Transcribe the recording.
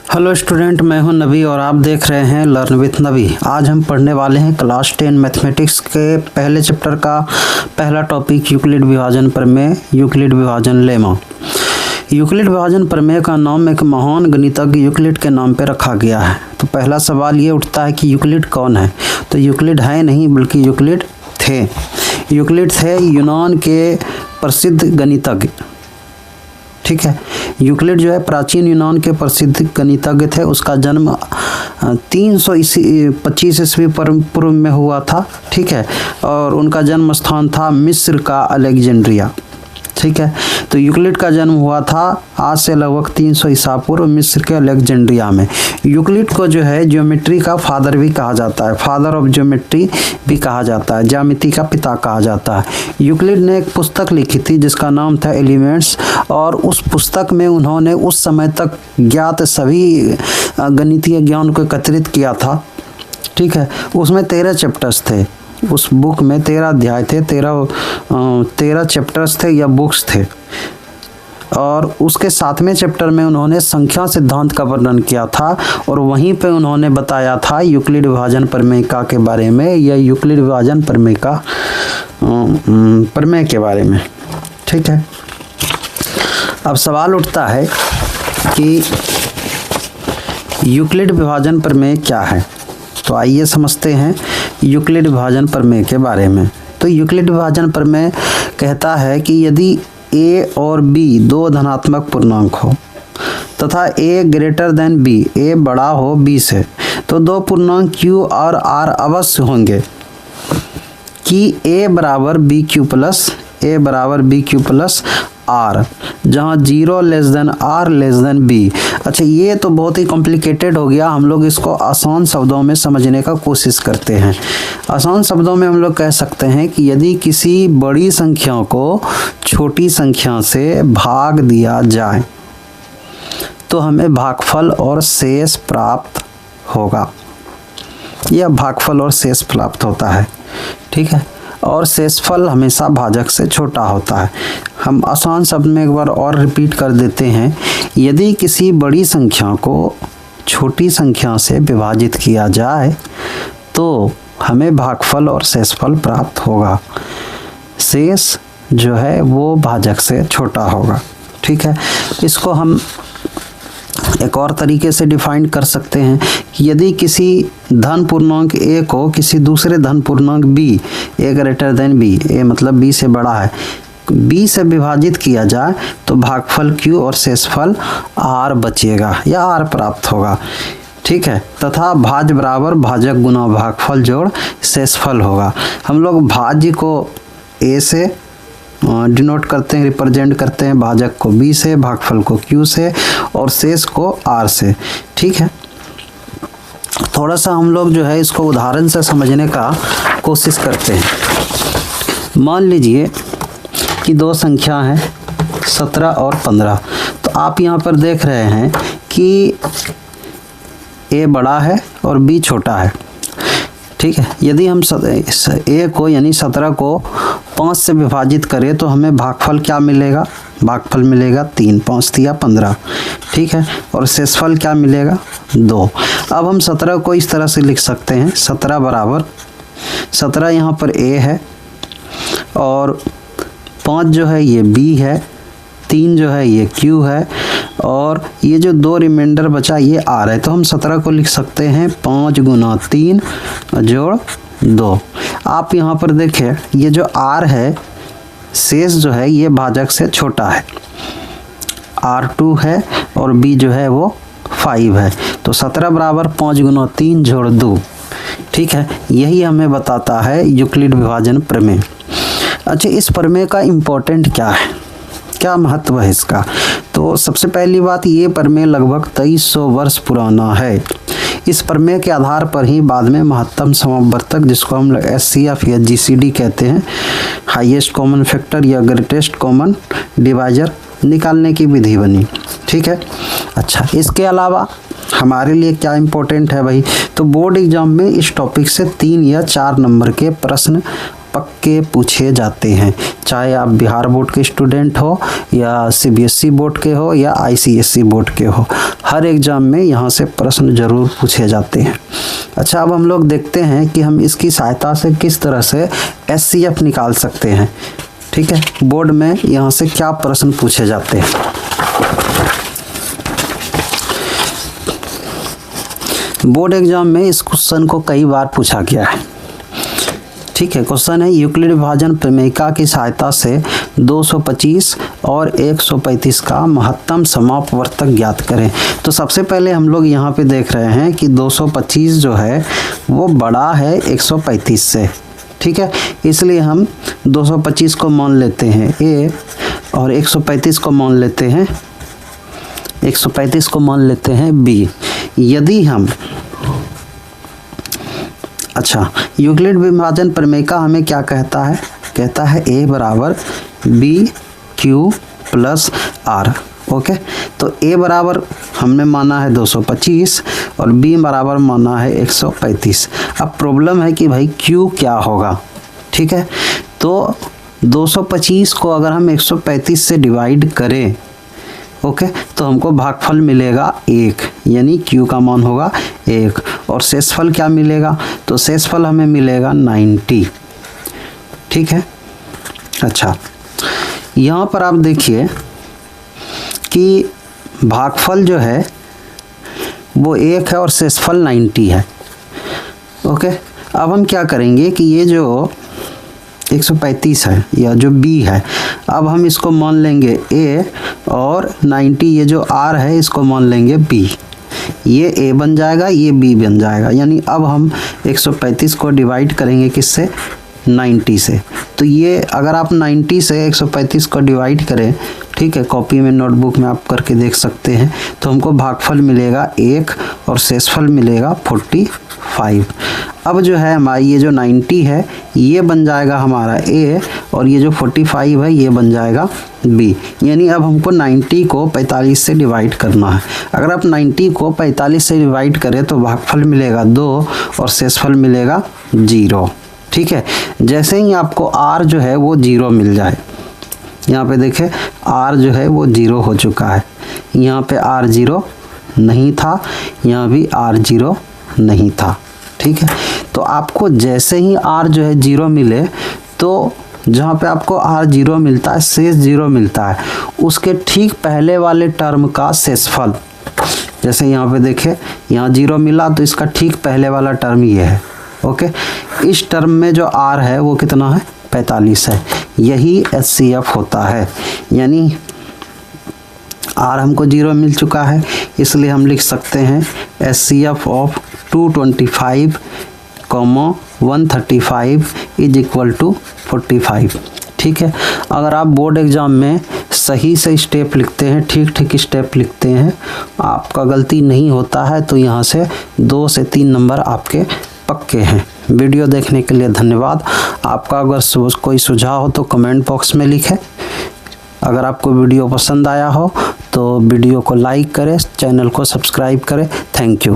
Hello student, मैं हूं नबी और आप देख रहे हैं लर्न विथ नबी। आज हम पढ़ने वाले हैं क्लास 10 मैथमेटिक्स के पहले चैप्टर का पहला टॉपिक यूक्लिड विभाजन प्रमेय, यूक्लिड विभाजन लेमा। यूक्लिड विभाजन प्रमेय का नाम एक महान गणितज्ञ यूक्लिड के नाम पर रखा गया है। तो पहला सवाल ये उठता है कि यूक्लिड कौन है। तो यूक्लिड है नहीं बल्कि यूक्लिड थे। यूक्लिड थे यूनान के प्रसिद्ध गणितज्ञ। ठीक है, यूक्लिड जो है प्राचीन यूनान के प्रसिद्ध गणितज्ञ थे। उसका जन्म 325 ईस्वी पूर्व में हुआ था। ठीक है, और उनका जन्म स्थान था मिस्र का अलेक्जेंड्रिया। ठीक है, तो यूक्लिड का जन्म हुआ था आज से लगभग 300 ईसा पूर्व मिस्र के अलेक्जेंड्रिया में। यूक्लिड को जो है ज्योमेट्री का फादर भी कहा जाता है, फादर ऑफ ज्योमेट्री भी कहा जाता है, ज्यामिति का पिता कहा जाता है। यूक्लिड ने एक पुस्तक लिखी थी जिसका नाम था एलिमेंट्स, और उस पुस्तक में उन्होंने उस समय तक ज्ञात सभी गणितीय ज्ञान को एकत्रित किया था। ठीक है, उसमें 13 चैप्टर्स थे। उस बुक में 13 अध्याय थे, 13 चैप्टर्स थे या बुक्स थे। और उसके 7वें चैप्टर में उन्होंने संख्या सिद्धांत का वर्णन किया था, और वहीं पे उन्होंने बताया था यूक्लिड विभाजन प्रमेयिका के बारे में या यूक्लिड विभाजन प्रमेयिका प्रमेय के बारे में। ठीक है, अब सवाल उठता है कि यूक्लिड विभाजन प्रमेय क्या है। तो आइए समझते हैं यूक्लिड विभाजन प्रमेय के बारे में। तो यूक्लिड विभाजन प्रमेय कहता है कि यदि a और b दो धनात्मक पूर्णांक हो तथा a greater than b, a बड़ा हो b से, तो दो पूर्णांक q और r अवश्य होंगे कि a बराबर बी क्यू प्लस r, जहाँ 0 less than r less than b। अच्छा, ये तो बहुत ही कॉम्प्लिकेटेड हो गया। हम लोग इसको आसान शब्दों में समझने का कोशिश करते हैं। आसान शब्दों में हम लोग कह सकते हैं कि यदि किसी बड़ी संख्या को छोटी संख्या से भाग दिया जाए तो हमें भागफल और शेष प्राप्त होगा। यह भागफल और शेष प्राप्त होता है। ठीक है, और शेषफल हमेशा भाजक से छोटा होता है। हम आसान शब्द में एक बार और रिपीट कर देते हैं, यदि किसी बड़ी संख्या को छोटी संख्या से विभाजित किया जाए तो हमें भागफल और शेषफल प्राप्त होगा। शेष जो है वो भाजक से छोटा होगा। ठीक है, इसको हम एक और तरीके से डिफाइन कर सकते हैं कि यदि किसी धन पूर्णांक a को किसी दूसरे धन पूर्णांक b, a greater than b, a मतलब b से बड़ा है, b से विभाजित किया जाए तो भागफल q और शेषफल r बचेगा या r प्राप्त होगा। ठीक है, तथा भाज्य बराबर भाजक गुना भागफल जोड़ शेषफल होगा। हम लोग भाज्य को a से डिनोट करते हैं, रिप्रेजेंट करते हैं, भाजक को b से, भागफल को q से और शेष को r से। ठीक है, थोड़ा सा हम लोग जो है इसको उदाहरण से समझने का कोशिश करते हैं। मान लीजिए कि दो संख्या हैं 17 और 15। तो आप यहाँ पर देख रहे हैं कि a बड़ा है और b छोटा है। ठीक है, यदि हम a को यानी 17 को 5 से विभाजित करें तो हमें भागफल क्या मिलेगा? भागफल मिलेगा 3, 5 दिया 15। ठीक है, और शेषफल क्या मिलेगा? 2। अब हम 17 को इस तरह से लिख सकते हैं, 17 बराबर 17 यहाँ पर a है और 5 जो है ये b है, 3 जो है ये q है और ये जो 2 रिमाइंडर बचा ये r है। तो हम 17 को लिख सकते हैं 5 गुना 3 जोड़ 2। आप यहाँ पर देखें ये जो r है शेष जो है ये भाजक से छोटा है, r2 है और b जो है वो 5 है। तो 17 बराबर 5 गुना 3 जोड़ 2। ठीक है, यही हमें बताता है यूक्लिड विभाजन प्रमेय। अच्छा, इस प्रमेय का इम्पोर्टेंट क्या है, क्या महत्व है इसका? तो सबसे पहली बात, ये प्रमेय लगभग 2300 वर्ष पुराना है। इस प्रमेय के आधार पर ही बाद में महत्तम समवर्तक, जिसको हम लोग HCF या GCD कहते हैं, हाईएस्ट कॉमन फैक्टर या ग्रेटेस्ट कॉमन डिवाइजर, निकालने की विधि बनी। ठीक है, अच्छा, इसके अलावा हमारे लिए क्या इम्पोर्टेंट है भाई? तो बोर्ड एग्जाम में इस टॉपिक से 3 या 4 नंबर के प्रश्न पक्के पूछे जाते हैं, चाहे आप बिहार बोर्ड के स्टूडेंट हो या CBSE बोर्ड के हो या ICSE बोर्ड के हो। हर एग्ज़ाम में यहाँ से प्रश्न ज़रूर पूछे जाते हैं। अच्छा, अब हम लोग देखते हैं कि हम इसकी सहायता से किस तरह से SCF निकाल सकते हैं। ठीक है, बोर्ड में यहाँ से क्या प्रश्न पूछे जाते हैं। बोर्ड एग्जाम में इस क्वेश्चन को कई बार पूछा गया है। ठीक है, क्वेश्चन है यूक्लिड विभाजन प्रमेयिका की सहायता से 225 और 135 का महत्तम समापवर्तक ज्ञात करें। तो सबसे पहले हम लोग यहाँ पे देख रहे हैं कि 225 जो है वो बड़ा है 135 से। ठीक है, इसलिए हम 225 को मान लेते हैं A और 135 को मान लेते हैं 135 को मान लेते हैं B। यदि हम अच्छा, यूक्लिड विभाजन प्रमेयिका हमें क्या कहता है? कहता है A बराबर BQ प्लस R। ओके, तो A बराबर हमने माना है 225 और B बराबर माना है 135। अब प्रॉब्लम है कि भाई Q क्या होगा। ठीक है, तो 225 को अगर हम 135 से डिवाइड करें, ओके, तो हमको भागफल मिलेगा 1, यानी Q का मान होगा 1। और शेषफल क्या मिलेगा? तो शेषफल हमें मिलेगा 90। ठीक है, अच्छा, यहाँ पर आप देखिए कि भागफल जो है वो 1 है और शेषफल 90 है। ओके, अब हम क्या करेंगे कि ये जो 135 है या जो B है, अब हम इसको मान लेंगे A और 90 ये जो R है इसको मान लेंगे B। ये A बन जाएगा, ये B बन जाएगा, यानी अब हम 135 को डिवाइड करेंगे किससे? 90 से। तो ये अगर आप 90 से 135 को डिवाइड करें, ठीक है, कॉपी में नोटबुक में आप करके देख सकते हैं, तो हमको भागफल मिलेगा 1 और शेषफल मिलेगा 45। अब जो है हमारा ये जो 90 है ये बन जाएगा हमारा A और ये जो 45 है ये बन जाएगा B। यानी अब हमको 90 को 45 से डिवाइड करना है। अगर आप 90 को 45 से डिवाइड करें तो भागफल मिलेगा 2 और शेषफल मिलेगा 0। ठीक है, जैसे ही आपको R जो है वो 0 मिल जाए, यहाँ पे देखें R जो है वो 0 हो चुका है, यहाँ पे R 0 नहीं था, यहाँ भी R 0 नहीं था। ठीक है, तो आपको जैसे ही R जो है 0 मिले, तो जहाँ पे आपको R 0 मिलता है, शेष 0 मिलता है, उसके ठीक पहले वाले टर्म का शेषफल, जैसे यहाँ पे देखें यहाँ 0 मिला तो इसका ठीक पहले वाला टर्म ये है। ओके, इस टर्म में जो R है वो कितना है? 45 है। यही HCF होता है, यानी R हमको 0 मिल चुका है, इसलिए हम लिख सकते हैं HCF of 225, 135 is equal to 45। ठीक है, अगर आप बोर्ड एग्ज़ाम में सही से स्टेप लिखते हैं, ठीक ठीक स्टेप लिखते हैं, आपका गलती नहीं होता है, तो यहाँ से 2 से 3 नंबर आपके पक्के हैं। वीडियो देखने के लिए धन्यवाद। आपका अगर कोई सुझाव हो तो कमेंट बॉक्स में लिखें। अगर आपको वीडियो पसंद आया हो तो वीडियो को लाइक करें, चैनल को सब्सक्राइब करें। Thank you.